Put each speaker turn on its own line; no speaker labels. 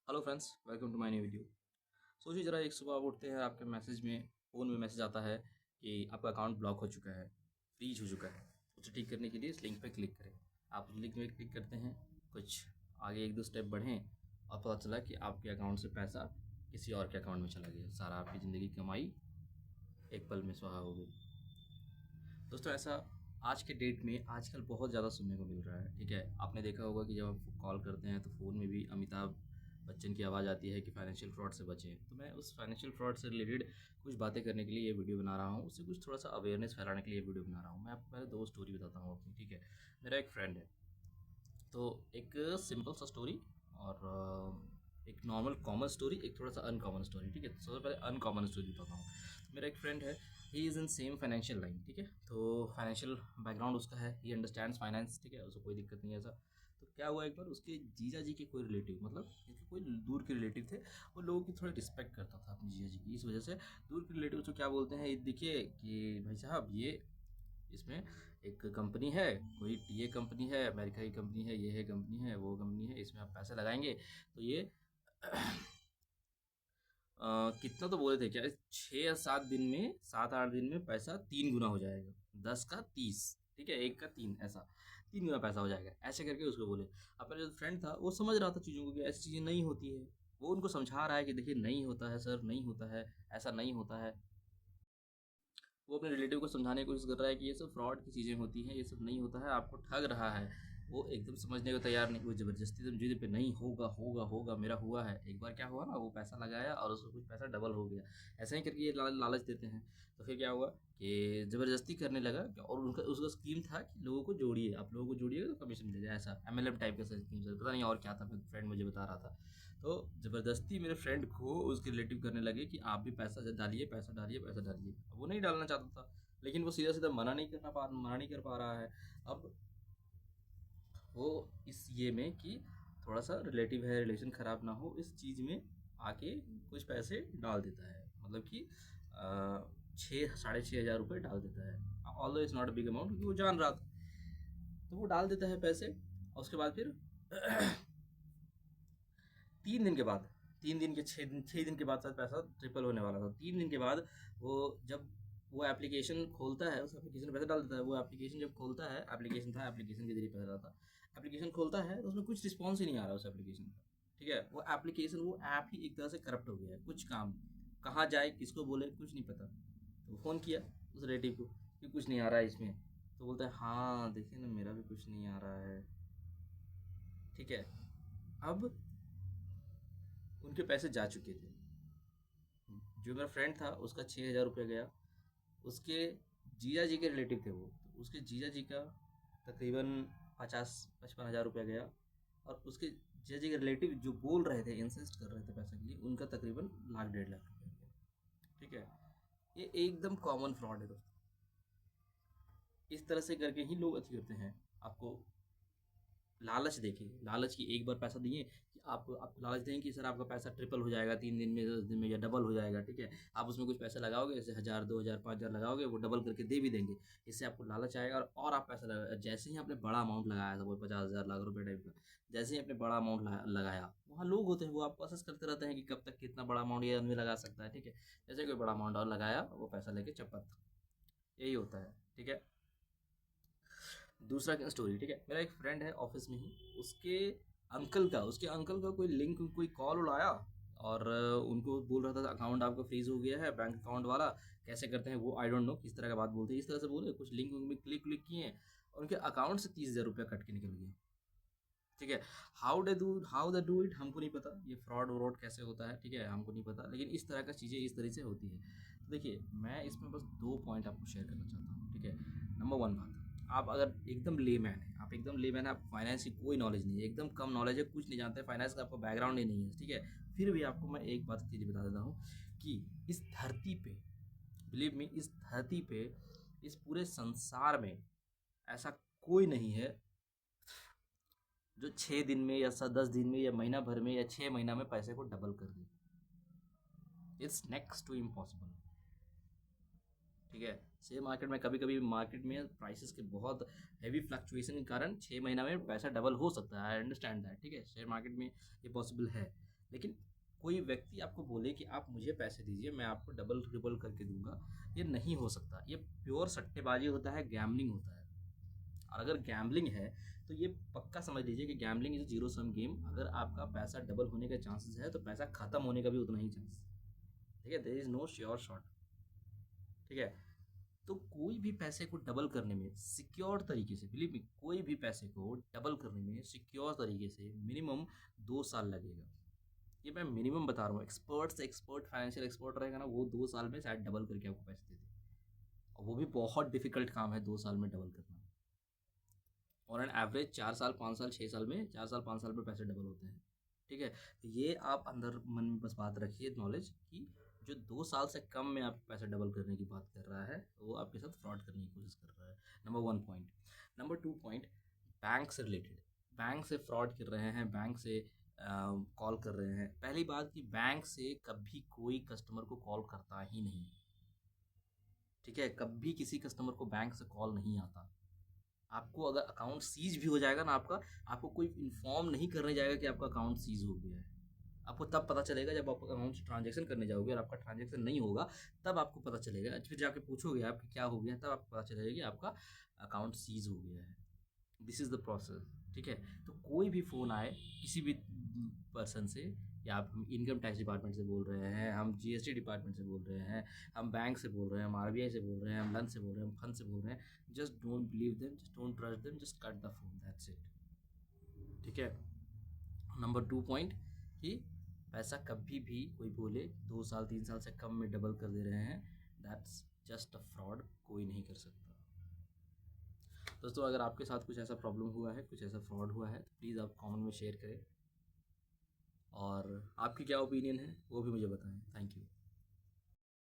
Hello friends, welcome to my new video. सोचिए ज़रा, एक सुबह आप उठते हैं, आपके मैसेज में फ़ोन में मैसेज आता है कि आपका अकाउंट ब्लॉक हो चुका है, फ्रीज हो चुका है। उसे ठीक करने के लिए इस लिंक पे क्लिक करें। आप उस लिंक में क्लिक करते हैं, कुछ आगे एक दो स्टेप बढ़ें और पता चला कि आपके अकाउंट से पैसा किसी और के अकाउंट में चला गया। सारा आपकी ज़िंदगी की कमाई एक पल में स्वाहा हो गई। दोस्तों, ऐसा आज के डेट में आजकल बहुत ज़्यादा सुनने को मिल रहा है। ठीक है, आपने देखा होगा कि जब आप कॉल करते हैं तो फ़ोन में भी अमिताभ बच्चन की आवाज़ आती है कि फाइनेंशियल फ्रॉड से बचें। तो मैं उस फाइनेंशियल फ्रॉड से रिलेटेड कुछ बातें करने के लिए ये वीडियो बना रहा हूँ, उससे कुछ थोड़ा सा अवेयरनेस फैलाने के लिए ये वीडियो बना रहा हूँ। मैं आपको पहले दो स्टोरी बताता हूँ अपनी। ठीक है, मेरा एक फ्रेंड है। तो एक सिंपल सा स्टोरी और एक नॉर्मल कॉमन स्टोरी, एक थोड़ा सा अनकॉमन स्टोरी। ठीक है, तो सबसे पहले अनकॉमन स्टोरी बताता हूँ। मेरा एक फ्रेंड है, he is in same financial line. ठीक है, तो फाइनेंशियल बैकग्राउंड उसका है, ही अंडरस्टैंड्स फाइनेंस। ठीक है, उसको कोई दिक्कत नहीं है ऐसा। तो क्या हुआ, एक बार उसके जीजा जी के कोई रिलेटिव, मतलब इसके कोई दूर के रिलेटिव थे, वो लोगों की थोड़ी रिस्पेक्ट करता था अपनी जीजा जी की। इस वजह से दूर के रिलेटिव को क्या बोलते हैं, देखिए कि भाई साहब, ये इसमें एक कंपनी है, कोई ये कंपनी है, अमेरिका की कंपनी है, ये है कंपनी है, वो कंपनी है, इसमें आप पैसे लगाएंगे तो ये कितना तो बोले थे क्या, 6 या 7 दिन में, 7-8 दिन में पैसा 3 गुना हो जाएगा। 10 का 30, ठीक है, 1 का 3, ऐसा 3 गुना पैसा हो जाएगा, ऐसे करके उसको बोले। अब मेरा जो फ्रेंड था वो समझ रहा था चीज़ों को कि ऐसी चीज़ें नहीं होती है। वो उनको समझा रहा है कि देखिए नहीं होता है सर, नहीं होता है, ऐसा नहीं होता है। वो अपने रिलेटिव को समझाने की कोशिश कर रहा है कि ये सब फ्रॉड की चीज़ें होती हैं, ये सब नहीं होता है, आपको ठग रहा है। वो एकदम समझने को तैयार नहीं, वो ज़बरदस्ती तुम जिद पे, नहीं होगा होगा होगा, मेरा हुआ है। एक बार क्या हुआ ना, वो पैसा लगाया और उसको कुछ पैसा डबल हो गया। ऐसे ही करके ये लालच देते हैं। तो फिर क्या हुआ कि ज़बरदस्ती करने लगा और उनका उसका स्कीम था कि लोगों को जोड़िए, आप लोगों को जोड़िएगा तो कमीशन मिलेगा, ऐसा एमएलएम टाइप का स्कीम था, पता नहीं और क्या था, मेरा फ्रेंड मुझे बता रहा था। तो ज़बरदस्ती मेरे फ्रेंड को उसके रिलेटिव करने लगे कि आप भी पैसा डालिए, पैसा डालिए, पैसा डालिए। अब वो नहीं डालना चाहता था, लेकिन वो सीधा-सीधा मना नहीं कर पा रहा है। अब वो इस ये में कि थोड़ा-सा रिलेटिव है, रिलेशन ख़राब ना हो, इस चीज़ में आके कुछ पैसे डाल देता है। मतलब कि 6 साढ़े 6,000 रुपए डाल देता है। Although it's not a big amount, क्योंकि वो जान रहा था। तो वो डाल देता है पैसे और उसके बाद फिर 3 दिन के बाद, 3 दिन के 6 दिन के बाद शायद पैसा ट्रिपल होने वाला था। 3 दिन के बाद वो जब वो एप्लीकेशन खोलता है, उस एप्लीकेशन में पैसा डाल देता है। वो एप्लीकेशन जब खोलता है, एप्लीकेशन था, एप्लीकेशन के ज़रिए पैसा डाला था। एप्लीकेशन खोलता है तो उसमें कुछ रिस्पॉन्स ही नहीं आ रहा उस एप्लीकेशन का। ठीक है, वो एप्लीकेशन, वो ऐप ही एक तरह से करप्ट हो गया है। कुछ काम, कहाँ जाए, किसको बोले, कुछ नहीं पता। तो फ़ोन किया उस रिलेटिव को कि कुछ नहीं आ रहा है इसमें। तो बोलता है, हाँ देखिए ना, मेरा भी कुछ नहीं आ रहा है। ठीक है, अब उनके पैसे जा चुके थे। जो मेरा फ्रेंड था उसका 6,000 रुपया गया। उसके जीजा जी के रिलेटिव थे वो, तो उसके जीजा जी का तकरीबन 50-55 हज़ार रुपया गया। और उसके जीजा जी के रिलेटिव जो बोल रहे थे, इंसिस्ट कर रहे थे पैसे के लिए, उनका तकरीबन 1,00,000 1,50,000 गया। ठीक है, ये एकदम कॉमन फ्रॉड है दोस्तों। इस तरह से करके ही लोग अति करते हैं। आपको लालच देके, लालच की एक बार पैसा दिए कि आप लालच देंगे कि सर आपका पैसा ट्रिपल हो जाएगा 3 दिन में, 10 दिन में, या डबल हो जाएगा। ठीक है, आप उसमें कुछ पैसा लगाओगे, जैसे 1,000 2,000 5,000 लगाओगे, वो डबल करके दे भी देंगे। इससे आपको लालच आएगा और आप पैसा लगा, जैसे ही आपने बड़ा अमाउंट लगाया था, वो 50,000 लाख रुपए टाइप का, जैसे ही आपने बड़ा अमाउंट लगाया, वहाँ लोग होते हैं, वो आपको असेस करते रहते हैं कि कब तक कितना बड़ा अमाउंट ये आदमी लगा सकता है। ठीक है, जैसे कोई बड़ा अमाउंट और लगाया, वो पैसा लेके चपत, यही होता है। ठीक है, दूसरा स्टोरी। ठीक है, मेरा एक फ्रेंड है ऑफिस में ही, उसके अंकल का कोई लिंक, कोई कॉल आया और उनको बोल रहा था अकाउंट आपका फ्रीज हो गया है, बैंक अकाउंट वाला। कैसे करते हैं वो, आई डोंट नो किस तरह का बात बोलते हैं, इस तरह से बोले, कुछ लिंक में क्लिक क्लिक किए और उनके अकाउंट से 30,000 रुपया कट के निकल गया। ठीक है, हाउ दे डू इट हमको नहीं पता, ये फ्रॉड व्रॉड कैसे होता है, ठीक है, हमको नहीं पता, लेकिन इस तरह का चीज़ें इस तरह से होती है। तो देखिए, मैं इसमें बस 2 पॉइंट आपको शेयर करना चाहता हूँ। ठीक है, नंबर वन बात, आप अगर एकदम लेमैन है, आप एकदम लेमैन है, आपको फाइनेंस की कोई नॉलेज नहीं है, एकदम कम नॉलेज है, कुछ नहीं जानते, फाइनेंस का आपका बैकग्राउंड ही नहीं है। ठीक है, फिर भी आपको मैं एक बात चीज़ बता देता हूँ कि इस धरती पे, बिलीव मी, इस धरती पे, इस पूरे संसार में ऐसा कोई नहीं है जो 6 दिन में या 10 दिन में या महीना भर में या 6 महीना में पैसे को डबल कर दे। It's next to impossible. ठीक है, शेयर मार्केट में कभी कभी मार्केट में प्राइसेस के बहुत हैवी फ्लक्चुएशन के कारण 6 महीना में पैसा डबल हो सकता है, आई अंडरस्टैंड दैट। ठीक है, शेयर मार्केट में ये पॉसिबल है, लेकिन कोई व्यक्ति आपको बोले कि आप मुझे पैसे दीजिए, मैं आपको डबल ट्रिपल करके दूंगा, ये नहीं हो सकता। ये प्योर सट्टेबाजी होता है, गैम्बलिंग होता है। और अगर गैम्बलिंग है तो ये पक्का समझ लीजिए कि gambling is zero sum game. अगर आपका पैसा डबल होने का चांसेस है तो पैसा खत्म होने का भी उतना ही चांस, ठीक है। There is no sure shot, ठीक है। तो कोई भी पैसे को डबल करने में सिक्योर तरीके से, बिलीव मी, कोई भी पैसे को डबल करने में सिक्योर तरीके से मिनिमम 2 साल लगेगा। ये मैं मिनिमम बता रहा हूँ। एक्सपर्ट फाइनेंशियल एक्सपर्ट रहेगा ना, वो 2 साल में शायद डबल करके आपको पैसे दे दे, और वो भी बहुत डिफिकल्ट काम है 2 साल में डबल करना। और एन एवरेज 4 साल 5 साल 6 साल में, 4 साल 5 साल में पैसे डबल होते हैं, ठीक है। तो ये आप अंदर मन में बस बात रखिए, नॉलेज कि जो 2 साल से कम में आप पैसा डबल करने की बात कर रहा है वो आपके साथ फ्रॉड करने की कोशिश कर रहा है। Number 1 point. Number 2 point, bank से रिलेटेड, बैंक से फ्रॉड कर रहे हैं, बैंक से कॉल कर रहे हैं। पहली बात कि बैंक से कभी कोई कस्टमर को कॉल करता ही नहीं, ठीक है। कभी किसी कस्टमर को बैंक से कॉल नहीं आता। आपको अगर अकाउंट सीज भी हो जाएगा ना आपका, आपको कोई इन्फॉर्म नहीं करने जाएगा कि आपका अकाउंट सीज हो गया है। आपको तब पता चलेगा जब आप अकाउंट से ट्रांजेक्शन करने जाओगे और आपका ट्रांजेक्शन नहीं होगा, तब आपको पता चलेगा। फिर जाके पूछोगे आप कि क्या हो गया, तब आपको पता चलेगा कि आपका अकाउंट सीज हो गया है। दिस इज़ द प्रोसेस, ठीक है। तो कोई भी फ़ोन आए किसी भी पर्सन से, या आप हम इनकम टैक्स डिपार्टमेंट से बोल रहे हैं, हम जीएसटी डिपार्टमेंट से बोल रहे हैं, हम बैंक से बोल रहे हैं, हम आरबीआई से बोल रहे हैं, हम लन से बोल रहे हैं, हम फंड से बोल रहे हैं, just don't believe them, just don't trust them, just cut the phone, that's it, ठीक है। नंबर 2 पॉइंट कि पैसा कभी भी कोई बोले 2 साल 3 साल से कम में डबल कर दे रहे हैं, दैट्स जस्ट अ फ्रॉड, कोई नहीं कर सकता। दोस्तों, अगर आपके साथ कुछ ऐसा प्रॉब्लम हुआ है, कुछ ऐसा फ्रॉड हुआ है, तो प्लीज़ आप कमेंट में शेयर करें, और आपकी क्या ओपिनियन है वो भी मुझे बताएं। Thank you.